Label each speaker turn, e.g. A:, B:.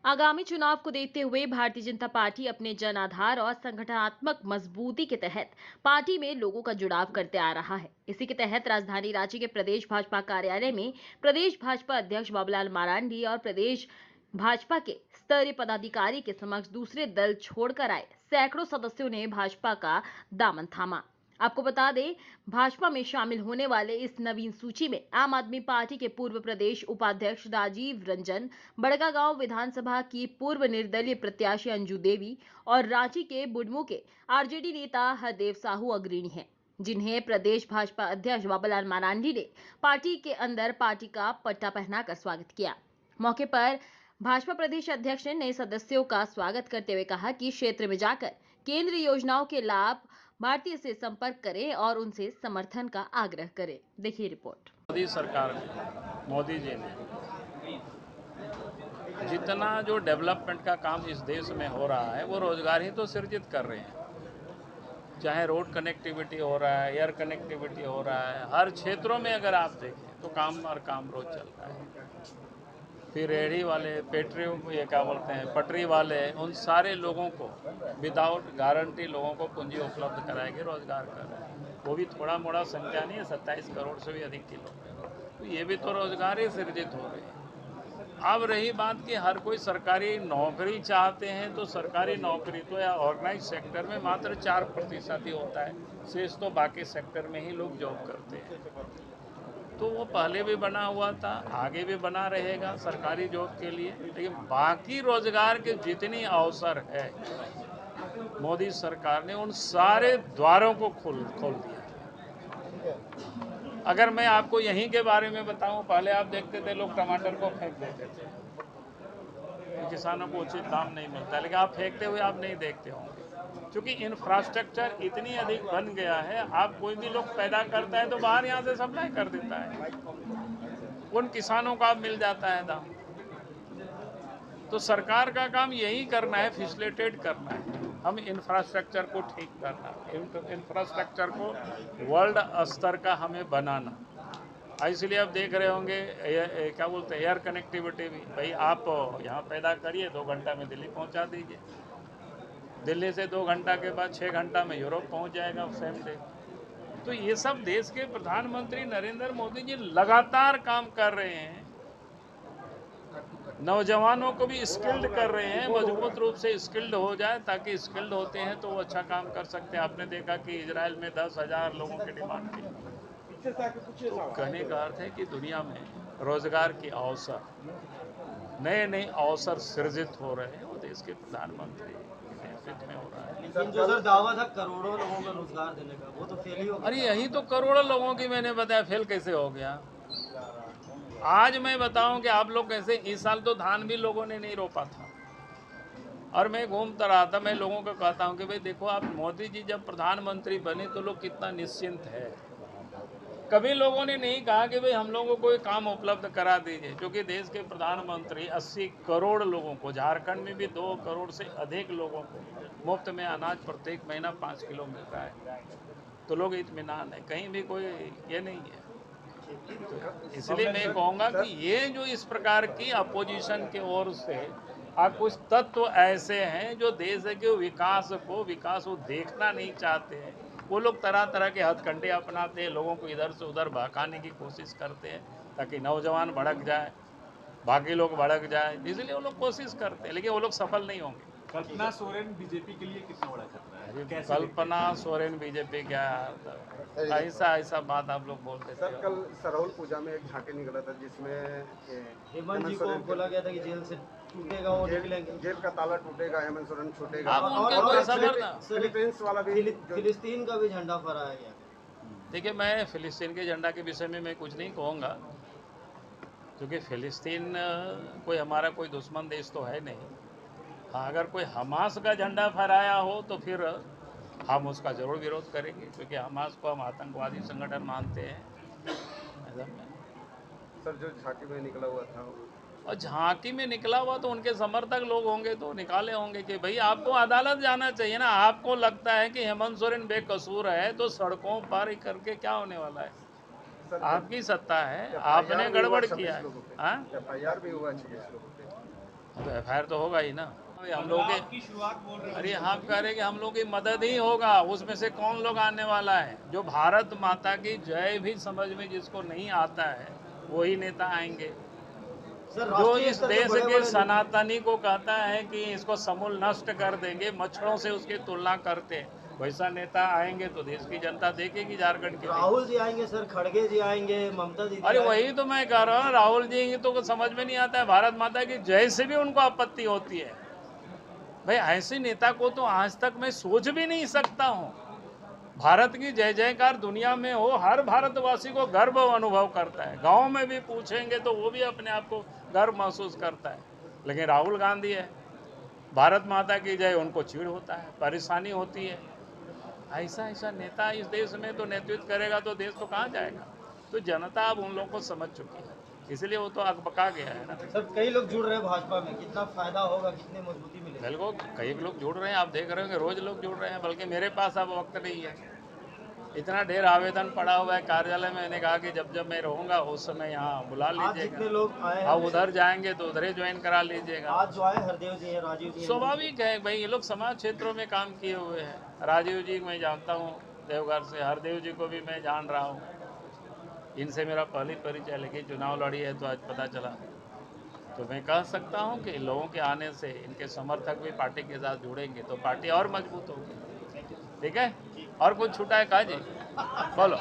A: आगामी चुनाव को देखते हुए भारतीय जनता पार्टी अपने जन आधार और संगठनात्मक मजबूती के तहत पार्टी में लोगों का जुड़ाव करते आ रहा है। इसी के तहत राजधानी रांची के प्रदेश भाजपा कार्यालय में प्रदेश भाजपा अध्यक्ष बाबूलाल मरांडी और प्रदेश भाजपा के स्तरीय पदाधिकारी के समक्ष दूसरे दल छोड़कर आए सैकड़ों सदस्यों ने भाजपा का दामन थामा। आपको बता दें, भाजपा में शामिल होने वाले इस नवीन सूची में आम आदमी पार्टी के पूर्व प्रदेश उपाध्यक्ष राजीव रंजन, बड़कागांव विधानसभा की पूर्व निर्दलीय प्रत्याशी अंजू देवी और रांची के बुढ़मू के आरजेडी नेता हरदेव साहू अग्रणी हैं, जिन्हें प्रदेश भाजपा अध्यक्ष बाबूलाल मरांडी ने पार्टी के अंदर पार्टी का पट्टा पहनाकर स्वागत किया। मौके पर भाजपा प्रदेश अध्यक्ष ने नए सदस्यों का स्वागत करते हुए कहा कि क्षेत्र में जाकर केंद्रीय योजनाओं के लाभ भारतीय से संपर्क करें और उनसे समर्थन का आग्रह करें। देखिए रिपोर्ट।
B: मोदी सरकार ने, मोदी जी ने जितना जो डेवलपमेंट का काम इस देश में हो रहा है वो रोजगार ही तो सृजित कर रहे हैं। चाहे रोड कनेक्टिविटी हो रहा है, एयर कनेक्टिविटी हो रहा है, हर क्षेत्रों में अगर आप देखें तो काम और काम रोज चल रहा है। फिर रेहड़ी वाले, ये क्या बोलते हैं, पटरी वाले, उन सारे लोगों को विदाउट गारंटी लोगों को पूंजी उपलब्ध कराएंगे, रोजगार कर रहे हैं। वो भी थोड़ा मोड़ा संख्या नहीं है, 27 करोड़ से भी अधिक के लोग, तो ये भी तो रोजगार ही सृजित हो रहे हैं। अब रही बात कि हर कोई सरकारी नौकरी चाहते हैं, तो सरकारी नौकरी तो या ऑर्गेनाइज सेक्टर में मात्र 4% ही होता है, शेष तो बाकी सेक्टर में ही लोग जॉब करते हैं। तो वो पहले भी बना हुआ था, आगे भी बना रहेगा सरकारी जॉब के लिए, लेकिन बाकी रोजगार के जितनी अवसर है मोदी सरकार ने उन सारे द्वारों को खोल दिया। अगर मैं आपको यहीं के बारे में बताऊं, पहले आप देखते थे लोग टमाटर को फेंक देते थे, किसानों को उचित दाम नहीं मिलता, लेकिन आप फेंकते हुए आप नहीं देखते होंगे, क्योंकि इंफ्रास्ट्रक्चर इतनी अधिक बन गया है। आप कोई भी लोग पैदा करता है तो बाहर यहाँ से सप्लाई कर देता है, उन किसानों को आप मिल जाता है दाम। तो सरकार का काम यही करना है, फैसिलिटेट करना है, हम इंफ्रास्ट्रक्चर को ठीक करना, इंफ्रास्ट्रक्चर को वर्ल्ड स्तर का हमें बनाना। इसलिए आप देख रहे होंगे क्या बोलते हैं, एयर कनेक्टिविटी भी, भाई आप यहाँ पैदा करिए, 2 घंटा में दिल्ली पहुँचा दीजिए, दिल्ली से 2 घंटा के बाद 6 घंटा में यूरोप पहुँच जाएगा सेम डे। तो ये सब देश के प्रधानमंत्री नरेंद्र मोदी जी लगातार काम कर रहे हैं, नौजवानों को भी स्किल्ड कर रहे हैं, मजबूत रूप से स्किल्ड हो जाए, ताकि स्किल्ड होते हैं तो वो अच्छा काम कर सकते हैं। आपने देखा कि इजराइल में 10,000 लोगों की डिमांड थी। तो कहने का अर्थ है कि दुनिया में रोजगार के अवसर, नए नए अवसर सृजित हो रहे हैं, वो देश के प्रधानमंत्री के नेतृत्व में हो रहा है।
C: लेकिन जो सर दावा था करोड़ों लोगों को रोजगार देने का, वो तो फेल ही हो गया।
B: अरे यही तो करोड़ों लोगों की मैंने बताया, फेल कैसे हो गया। आज मैं बताऊं कि आप लोग कैसे, इस साल तो धान भी लोगों ने नहीं रोपा था, और मैं घूमता रहा था, मैं लोगों को कहता हूं कि भाई देखो, आप मोदी जी जब प्रधानमंत्री बने तो लोग कितना निश्चिंत है। कभी लोगों ने नहीं कहा कि भाई हम लोगों को कोई काम उपलब्ध करा दीजिए, क्योंकि देश के प्रधानमंत्री 80 करोड़ लोगों को, झारखंड में भी 2 करोड़ से अधिक लोगों को मुफ्त में अनाज प्रत्येक महीना 5 किलो मिल रहा है, तो लोग इत्मीनान है, कहीं भी कोई ये नहीं है। तो इसलिए मैं कहूँगा कि ये जो इस प्रकार की अपोजिशन की ओर से कुछ तत्व ऐसे हैं जो देश के विकास को देखना नहीं चाहते हैं, वो लोग तरह तरह के हथकंडे अपनाते हैं, लोगों को इधर से उधर बहकाने की कोशिश करते हैं, ताकि नौजवान भड़क जाए, बाकी लोग भड़क जाए, इसलिए वो लोग कोशिश करते हैं, लेकिन वो लोग सफल नहीं होंगे।
D: कल्पना सोरेन बीजेपी के लिए कितना बड़ा खतरा है?
B: कल्पना सोरेन बीजेपी क्या, ऐसा बात आप लोग बोलते थे।
E: सर, कल सरौल पूजा में एक झांकी निकला था जिसमें
C: हेमंत जी को बोला गया था कि जेल से टूटेगा, वो निकलेंगे,
E: जेल का ताला टूटेगा, हेमंत सोरेन छूटेगा,
C: और
E: फिलीपींस वाला भी,
C: फिलिस्तीन का भी झंडा फहराया गया।
B: देखिए, मैं फिलिस्तीन के झंडा के विषय में मैं कुछ नहीं कहूँगा, क्योंकि फिलिस्तीन कोई हमारा कोई दुश्मन देश तो है नहीं। हाँ, अगर कोई हमास का झंडा फहराया हो तो फिर हम उसका जरूर विरोध करेंगे, क्योंकि हमास को हम आतंकवादी संगठन मानते हैं।
E: सर, जो झांकी में निकला हुआ था,
B: और झांकी में निकला हुआ तो उनके समर्थक लोग होंगे तो निकाले होंगे कि भाई आपको अदालत जाना चाहिए ना। आपको लगता है कि हेमंत सोरेन बेकसूर है तो सड़कों पर करके क्या होने वाला है? आपकी सत्ता है, आपने गड़बड़ किया है।
E: FIR भी हुआ 26 लोगों पे।
B: तो एफआईआर तो होगा ही ना। हम लोग
D: की शुरुआत बोल रहे
B: अरे हम कह रहे कि हम लोग की मदद ही होगा, उसमें से कौन लोग आने वाला है? जो भारत माता की जय भी समझ में जिसको नहीं आता है वही नेता आएंगे।
C: सर
B: जो
C: राष्ट्रीय
B: इस
C: स्तर पे
B: देश
C: बड़े
B: के
C: बड़े
B: सनातनी को कहता है कि इसको समूल नष्ट कर देंगे, मच्छरों से उसकी तुलना करते हैं, वैसा नेता आएंगे तो देश की जनता देखेगी झारखंड की।
C: राहुल जी आएंगे सर, खड़गे जी आएंगे, ममता दीदी
B: अरे
C: आएंगे।
B: वही तो मैं कह रहा हूँ, राहुल जी तो समझ में नहीं आता है, भारत माता की जय से भी उनको आपत्ति होती है। भाई ऐसे नेता को तो आज तक मैं सोच भी नहीं सकता हूँ। भारत की जय जयकार दुनिया में हो, हर भारतवासी को गर्व अनुभव करता है। गांव में भी पूछेंगे तो वो भी अपने आप को गर्व महसूस करता है। लेकिन राहुल गांधी है, भारत माता की जय उनको चिढ़ होता है, परेशानी होती है। ऐसा ऐसा नेता इस देश में तो नेतृत्व करेगा तो देश तो कहाँ जाएगा? तो जनता अब उन लोगों को समझ चुकी है, इसलिए वो तो अकबका गया है ना।
C: सर कई लोग जुड़ रहे हैं भाजपा में, कितना फायदा होगा, कितनी मजबूती मिलेगी?
B: बिल्कुल, कई लोग जुड़ रहे हैं, आप देख रहे होंगे रोज लोग जुड़ रहे हैं। बल्कि मेरे पास अब वक्त नहीं है, इतना ढेर आवेदन पड़ा हुआ है कार्यालय में। मैंने कहा कि जब जब मैं रहूंगा उस समय यहाँ बुला
C: आज जितने
B: लीजिएगा।
C: लोग आए
B: अब
C: हैं,
B: उधर जाएंगे तो उधर ही ज्वाइन करा लीजिएगा।
C: आज जो आए हरदेव जी हैं, राजीव जी हैं,
B: स्वाभाविक है भाई, ये लोग समाज क्षेत्रों में काम किए हुए हैं। राजीव जी मैं जानता हूँ देवघर से, हरदेव जी को भी मैं जान रहा हूँ, इनसे मेरा पहले परिचय, लेकिन चुनाव लड़ी है तो आज पता चला। तो मैं कह सकता हूँ कि लोगों के आने से इनके समर्थक भी पार्टी के साथ जुड़ेंगे तो पार्टी और मजबूत होगी। ठीक है, और कुछ छूटा है काजी बोलो।